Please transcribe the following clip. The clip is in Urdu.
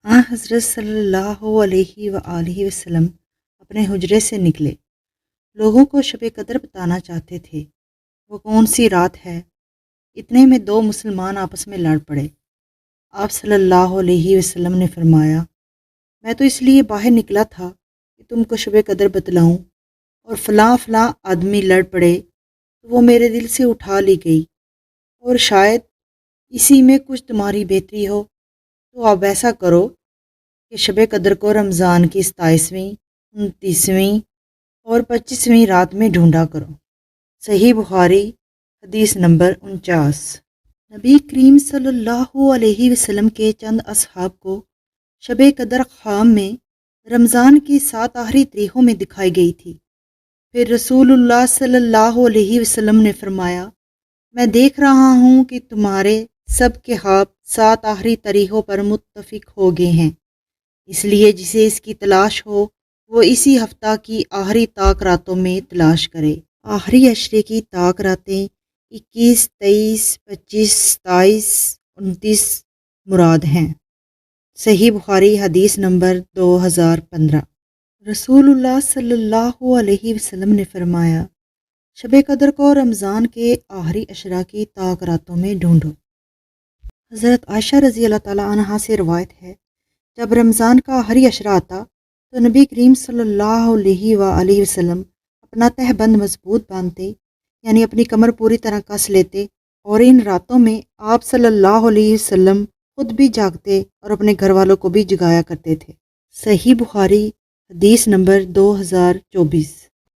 حضرت صلی اللہ علیہ وآلہ وسلم اپنے حجرے سے نکلے، لوگوں کو شب قدر بتانا چاہتے تھے۔ وہ کون سی رات ہے؟ اتنے میں دو مسلمان آپس میں لڑ پڑے۔ آپ صلی اللہ علیہ وسلم نے فرمایا، میں تو اس لیے باہر نکلا تھا کہ تم کو شب قدر بتلاؤں، اور فلاں فلاں آدمی لڑ پڑے تو وہ میرے دل سے اٹھا لی گئی، اور شاید اسی میں کچھ تمہاری بہتری ہو، تو اب ایسا کرو کہ شب قدر کو رمضان کی 27ویں، 29ویں اور 25ویں رات میں ڈھونڈا کرو۔ صحیح بخاری حدیث نمبر 49۔ نبی کریم صلی اللہ علیہ وسلم کے چند اصحاب کو شب قدر خام میں رمضان کی 7 آخری تاریخوں میں دکھائی گئی تھی۔ پھر رسول اللہ صلی اللہ علیہ وسلم نے فرمایا، میں دیکھ رہا ہوں کہ تمہارے سب کے خواب 7 آخری تاریخوں پر متفق ہو گئے ہیں، اس لیے جسے اس کی تلاش ہو وہ اسی ہفتہ کی آخری طاق راتوں میں تلاش کرے۔ آخری عشرے کی طاق راتیں 21، 23، 25، 27، 29 مراد ہیں۔ صحیح بخاری حدیث نمبر 2015۔ رسول اللہ صلی اللہ علیہ وسلم نے فرمایا، شب قدر کو رمضان کے آخری عشرہ کی طاق راتوں میں ڈھونڈو۔ حضرت عائشہ رضی اللہ تعالیٰ عنہا سے روایت ہے، جب رمضان کا آخری عشرہ آتا تو نبی کریم صلی اللہ علیہ وآلہ وسلم اپنا تہ بند مضبوط باندھتے، یعنی اپنی کمر پوری طرح کس لیتے، اور ان راتوں میں آپ صلی اللہ علیہ وسلم خود بھی جاگتے اور اپنے گھر والوں کو بھی جگایا کرتے تھے۔ صحیح بخاری حدیث نمبر 2024۔